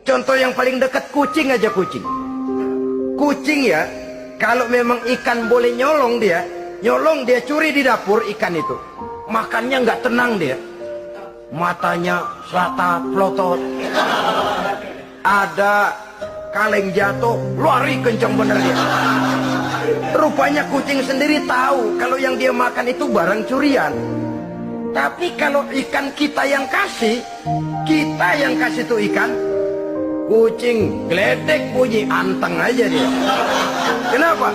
Contoh yang paling dekat, kucing aja, kucing. Kucing ya, kalau memang ikan boleh nyolong dia curi di dapur ikan itu. Makannya nggak tenang dia. Matanya selata pelotot. Ada kaleng jatuh, lari kencang bener dia. Rupanya kucing sendiri tahu kalau yang dia makan itu barang curian. Tapi kalau ikan kita yang kasih tuh ikan, kucing geledek bunyi, anteng aja dia. Kenapa?